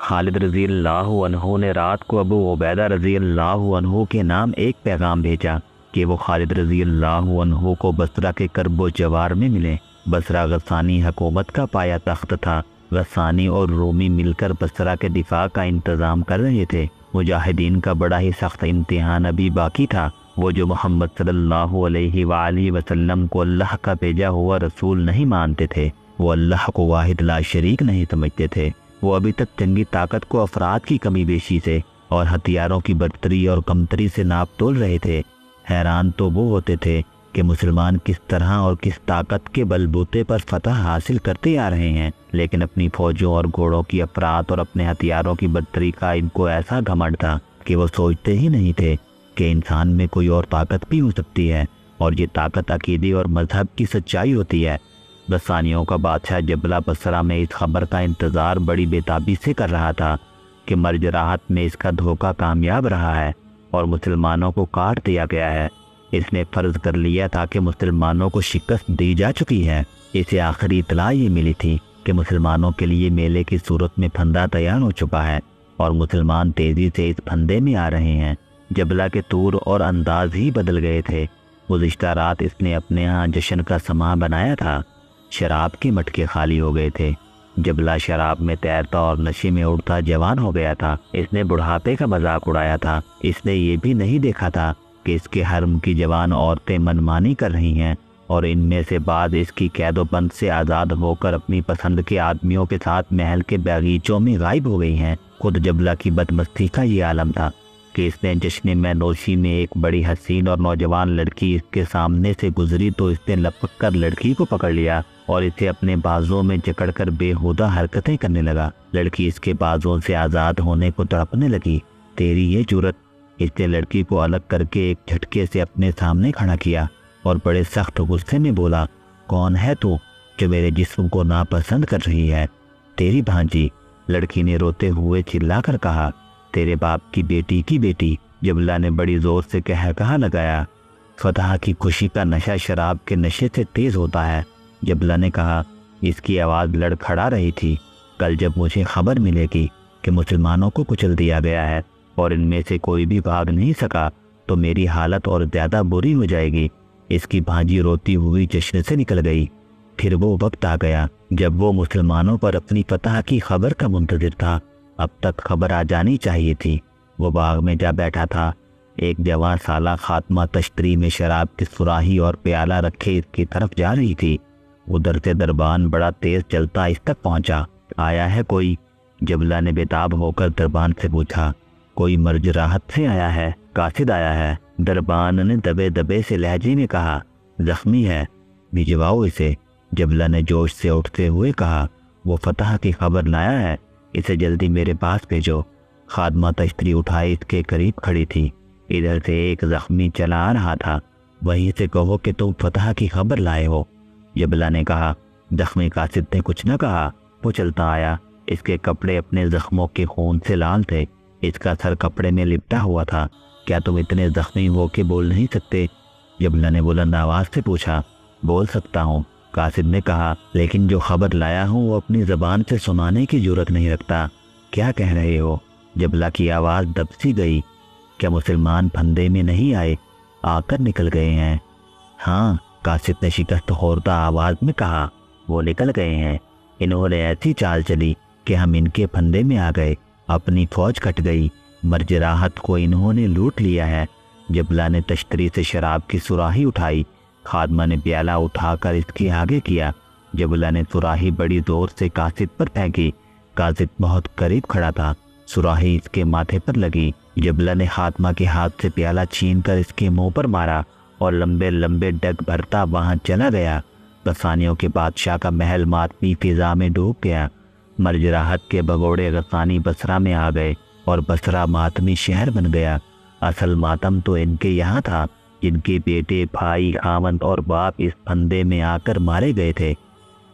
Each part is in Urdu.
خالد رضی اللہ عنہ نے رات کو ابو عبیدہ رضی اللہ عنہ کے نام ایک پیغام بھیجا کہ وہ خالد رضی اللہ عنہ کو بصرہ کے کرب و جوار میں ملیں۔ بصرہ غسانی حکومت کا پایا تخت تھا۔ غسانی اور رومی مل کر بصرہ کے دفاع کا انتظام کر رہے تھے۔ مجاہدین کا بڑا ہی سخت امتحان ابھی باقی تھا۔ وہ جو محمد صلی اللہ علیہ وآلہ وسلم کو اللہ کا بھیجا ہوا رسول نہیں مانتے تھے، وہ اللہ کو واحد لا شریک نہیں سمجھتے تھے، وہ ابھی تک جنگی طاقت کو افراد کی کمی بیشی سے اور ہتھیاروں کی برتری اور کمتری سے ناپ تول رہے تھے۔ حیران تو وہ ہوتے تھے کہ مسلمان کس طرح اور کس طاقت کے بل بوتے پر فتح حاصل کرتے آ رہے ہیں، لیکن اپنی فوجوں اور گھوڑوں کی افراد اور اپنے ہتھیاروں کی برتری کا ان کو ایسا گھمنڈ تھا کہ وہ سوچتے ہی نہیں تھے کہ انسان میں کوئی اور طاقت بھی ہو سکتی ہے، اور یہ طاقت عقیدے اور مذہب کی سچائی ہوتی ہے۔ غسانیوں کا بادشاہ جبلہ بصرہ میں اس خبر کا انتظار بڑی بےتابی سے کر رہا تھا کہ مرج راحت میں اس کا دھوکہ کامیاب رہا ہے اور مسلمانوں کو کاٹ دیا گیا ہے۔ اس نے فرض کر لیا تھا کہ مسلمانوں کو شکست دی جا چکی ہے۔ اسے آخری اطلاع یہ ملی تھی کہ مسلمانوں کے لیے میلے کی صورت میں پھندا تیار ہو چکا ہے اور مسلمان تیزی سے اس پھندے میں آ رہے ہیں۔ جبلہ کے طور اور انداز ہی بدل گئے تھے۔ گزشتہ رات اس نے اپنے ہاں جشن کا سماں بنایا تھا۔ شراب کے مٹکے خالی ہو گئے تھے۔ جبلہ شراب میں تیرتا اور نشے میں اڑتا جوان ہو گیا تھا۔ اس نے بڑھاپے کا مذاق اڑایا تھا۔ اس نے یہ بھی نہیں دیکھا تھا کہ اس کے حرم کی جوان عورتیں منمانی کر رہی ہیں اور ان میں سے بعض اس کی قید و بند سے آزاد ہو کر اپنی پسند کے آدمیوں کے ساتھ محل کے باغیچوں میں غائب ہو گئی ہیں۔ خود جبلہ کی بدمستی کا یہ عالم تھا کہ اس نے جشن میں نوشی میں ایک بڑی حسین اور نوجوان لڑکی اس کے سامنے سے گزری تو اس نے لپک کر لڑکی کو پکڑ لیا اور اسے اپنے بازوں میں جکڑ کر بےہودہ حرکتیں کرنے لگا۔ لڑکی اس کے بازوں سے آزاد ہونے کو تڑپنے لگی۔ تیری یہ جرت! اس نے لڑکی کو الگ کر کے ایک جھٹکے سے اپنے سامنے کھڑا کیا اور بڑے سخت غصے میں بولا، کون ہے تو جو میرے جسم کو ناپسند کر رہی ہے؟ تیری بھانجی، لڑکی نے روتے ہوئے چلا کر کہا۔ تیرے باپ کی بیٹی۔ جبلہ نے بڑی زور سے کہا لگایا۔ فتح کی خوشی کا نشہ شراب کے نشے سے تیز ہوتا ہے، جبلہ نے کہا۔ اس کی آواز لڑکھڑا رہی تھی۔ کل جب مجھے خبر ملے گی کہ مسلمانوں کو کچل دیا گیا ہے اور ان میں سے کوئی بھی بھاگ نہیں سکا تو میری حالت اور زیادہ بری ہو جائے گی۔ اس کی بھانجی روتی ہوئی جشن سے نکل گئی۔ پھر وہ وقت آ گیا جب وہ مسلمانوں پر اپنی فتح کی خبر کا منتظر تھا۔ اب تک خبر آ جانی چاہیے تھی۔ وہ باغ میں جا بیٹھا تھا۔ ایک جوان سالہ خاتمہ تشتری میں شراب کی سراہی اور پیالہ رکھے اس کی طرف جا رہی تھی۔ ادھر سے دربان بڑا تیز چلتا اس تک پہنچا۔ آیا ہے کوئی؟ جبلہ نے بےتاب ہو کر دربان سے پوچھا۔ کوئی مرج راحت سے آیا ہے؟ قاصد آیا ہے، دربان نے دبے دبے سے لہجے میں کہا۔ زخمی ہے، بھجواؤ اسے، جبلہ نے جوش سے اٹھتے ہوئے کہا۔ وہ فتح کی خبر لایا ہے، اسے جلدی میرے پاس بھیجو۔ خادمہ تشتری اٹھائے اس کے قریب کھڑی تھی۔ ادھر سے ایک زخمی چلا آ رہا تھا، وہیں سے کہو کہ تم فتح کی خبر لائے ہو۔ جبلہ نے کہا۔ زخمی قاصد نے کچھ نہ کہا، وہ چلتا آیا۔ اس کے کپڑے اپنے زخموں کے خون سے لال تھے، اس کا سر کپڑے میں لپٹا ہوا تھا۔ کیا تم اتنے زخمی ہو کے بول نہیں سکتے؟ جبلہ نے بلند آواز سے پوچھا۔ بول سکتا ہوں، قاصد نے کہا، لیکن جو خبر لایا ہوں وہ اپنی زبان سے سنانے کی جرت نہیں رکھتا۔ کیا کہہ رہے ہو؟ جبلہ کی آواز دب سی گئی۔ کیا مسلمان پھندے میں نہیں آئے، آ کر نکل گئے ہیں؟ ہاں، قاصد نے شکست خوردہ آواز میں کہا، وہ نکل گئے ہیں۔ انہوں نے ایسی چال چلی کہ ہم ان کے پھندے میں آ گئے، اپنی فوج کٹ گئی، مرج راحت کو انہوں نے لوٹ لیا ہے۔ جبلہ نے تشتری سے شراب کی سراہی اٹھائی۔ خادمہ نے پیالہ اٹھا کر اس کے آگے کیا۔ جبلہ نے سراہی بڑی زور سے قاصد پر پھینکی۔ قاصد بہت قریب کھڑا تھا، سراہی اس کے ماتھے پر لگی۔ جبلہ نے خاتمہ کے ہاتھ سے پیالہ چھین کر اس کے منہ پر مارا اور لمبے لمبے ڈگ بھرتا وہاں چلا گیا۔ غسانیوں کے بادشاہ کا محل ماتمی فضا میں ڈوب گیا۔ مرج راحت کے بگوڑے غسانی بصرہ میں آ گئے اور بصرہ ماتمی شہر بن گیا۔ اصل ماتم تو ان کے یہاں تھا، جن کے بیٹے، بھائی، خاوند اور باپ اس پھندے میں آ کر مارے گئے تھے،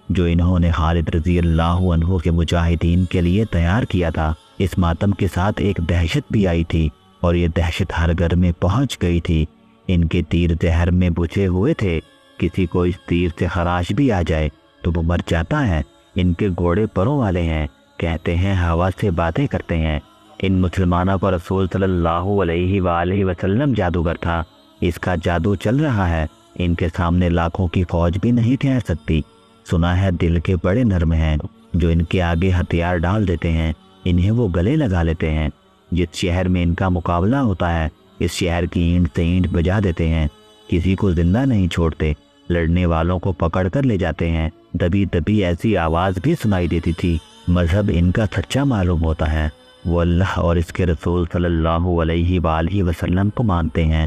جو انہوں نے خالد رضی اللہ عنہ کے مجاہدین کے لیے تیار کیا تھا۔ اس ماتم کے ساتھ ایک دہشت بھی آئی تھی اور یہ دہشت ہر گھر میں پہنچ گئی تھی۔ ان کے تیر زہر میں بجھے ہوئے تھے، کسی کو اس تیر سے خراش بھی آ جائے تو وہ مر جاتا ہے۔ ان کے گھوڑے پروں والے ہیں، کہتے ہیں ہوا سے باتیں کرتے ہیں۔ ان مسلمانوں پر رسول صلی اللہ علیہ وآلہ وسلم جادوگر تھا۔ اس کا جادو چل رہا ہے، ان کے سامنے لاکھوں کی فوج بھی نہیں ٹھہر سکتی۔ سنا ہے دل کے بڑے نرم ہیں، جو ان کے آگے ہتھیار ڈال دیتے ہیں انہیں وہ گلے لگا لیتے ہیں۔ جس شہر میں ان کا مقابلہ ہوتا ہے اس شہر کی اینٹ سے اینٹ بجا دیتے ہیں، کسی کو زندہ نہیں چھوڑتے، لڑنے والوں کو پکڑ کر لے جاتے ہیں۔ دبی دبی ایسی آواز بھی سنائی دیتی تھی۔ مذہب ان کا سچا معلوم ہوتا ہے، وہ اللہ اور اس کے رسول صلی اللہ علیہ وآلہ وسلم کو مانتے ہیں،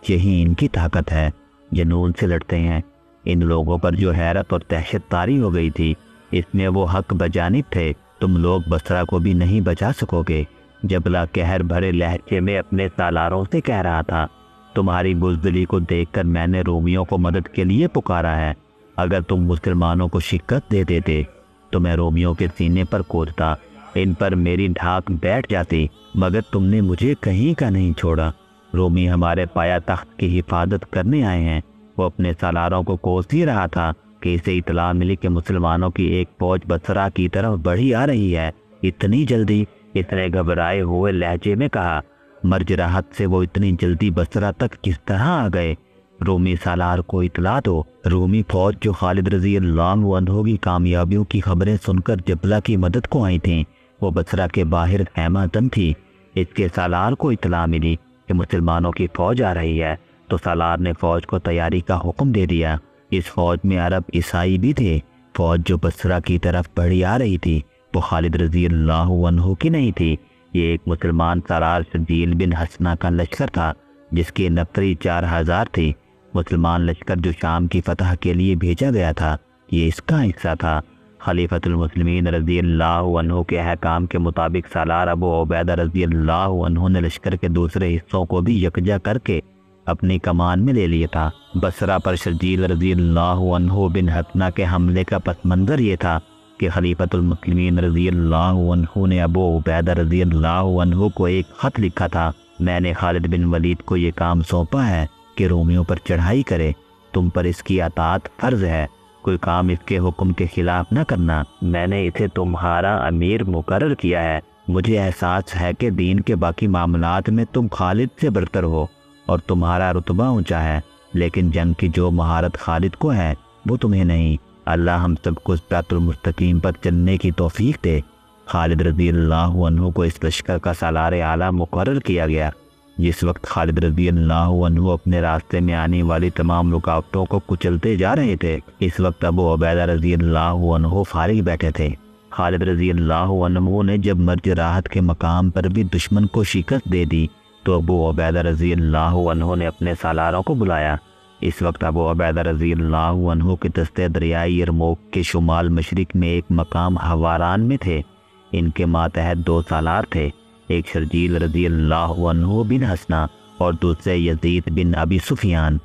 یہی ان کی طاقت ہے، جنون سے لڑتے ہیں۔ ان لوگوں پر جو حیرت اور دہشت طاری ہو گئی تھی، اس میں وہ حق بجانب تھے۔ تم لوگ بصرہ کو بھی نہیں بچا سکو گے۔ جبلہ قہر بھرے لہجے میں اپنے سالاروں سے کہہ رہا تھا، تمہاری بزدلی کو دیکھ کر میں نے رومیوں کو مدد کے لیے پکارا ہے۔ اگر تم مسلمانوں کو شکست دے دیتے تو میں رومیوں کے سینے پر کودتا، ان پر میری ڈھاک بیٹھ جاتی، مگر تم نے مجھے کہیں کا نہیں چھوڑا۔ رومی ہمارے پایا تخت کی حفاظت کرنے آئے ہیں۔ وہ اپنے سالاروں کو کوس ہی رہا تھا کہ اسے اطلاع ملی کہ مسلمانوں کی ایک فوج بصرہ کی طرف بڑھی آ رہی ہے۔ اتنی جلدی؟ اس نے گھبرائے ہوئے لہجے میں کہا۔ مرج راحت سے وہ اتنی جلدی بصرہ تک کس طرح آ گئے؟ رومی سالار کو اطلاع دو۔ رومی فوج جو خالد رضی اللہ عنہ کی کامیابیوں کی خبریں سن کر جبلہ کی مدد کو آئی تھیں، وہ بصرہ کے باہر خیمہ زن تھی۔ اس کے سالار کو اطلاع ملی کہ مسلمانوں کی فوج آ رہی ہے، تو سالار نے فوج کو تیاری کا حکم دے دیا۔ اس فوج میں عرب عیسائی بھی تھے۔ فوج جو بصرہ کی طرف بڑھی آ رہی تھی وہ خالد رضی اللہ عنہ کی نہیں تھی، یہ ایک مسلمان سالار شرجیل بن حسنہ کا لشکر تھا، جس کی نفری 4000 تھی۔ مسلمان لشکر جو شام کی فتح کے لیے بھیجا گیا تھا، یہ اس کا حصہ تھا۔ خلیفۃ المسلمین رضی اللہ عنہ کے احکام کے مطابق سالار ابو عبیدہ رضی اللہ عنہ نے لشکر کے دوسرے حصوں کو بھی یکجا کر کے اپنی کمان میں لے لیا تھا۔ بصرہ پر شرجیل رضی اللہ عنہ بن حسنہ کے حملے کا پس منظر یہ تھا کہ خلیفۃ المسلمین رضی اللہ عنہ نے ابو عبیدہ رضی اللہ عنہ کو ایک خط لکھا تھا، میں نے خالد بن ولید کو یہ کام سونپا ہے کہ رومیوں پر چڑھائی کرے، تم پر اس کی اطاعت فرض ہے، کوئی کام اس کے حکم کے خلاف نہ کرنا۔ میں نے اسے تمہارا امیر مقرر کیا ہے۔ مجھے احساس ہے کہ دین کے باقی معاملات میں تم خالد سے برتر ہو اور تمہارا رتبہ اونچا ہے، لیکن جنگ کی جو مہارت خالد کو ہے وہ تمہیں نہیں۔ اللہ ہم سب کو صراط المستقیم پر چلنے کی توفیق دے۔ خالد رضی اللہ عنہ کو اس لشکر کا سالار اعلیٰ مقرر کیا گیا۔ جس وقت خالد رضی اللہ عنہ اپنے راستے میں آنے والی تمام رکاوٹوں کو کچلتے جا رہے تھے، اس وقت ابو عبیدہ رضی اللہ عنہ فارغ بیٹھے تھے۔ خالد رضی اللہ عنہ نے جب مرج راحت کے مقام پر بھی دشمن کو شکست دے دی تو ابو عبیدہ رضی اللہ عنہ نے اپنے سالاروں کو بلایا۔ اس وقت ابو عبیدہ رضی اللہ عنہ کے دستے دریائے یرموک کے شمال مشرق میں ایک مقام حواران میں تھے۔ ان کے ماتحت 2 سالار تھے، ایک شرجیل رضی اللہ عنہ بن حسنہ اور دوسرے یزید بن ابی سفیان۔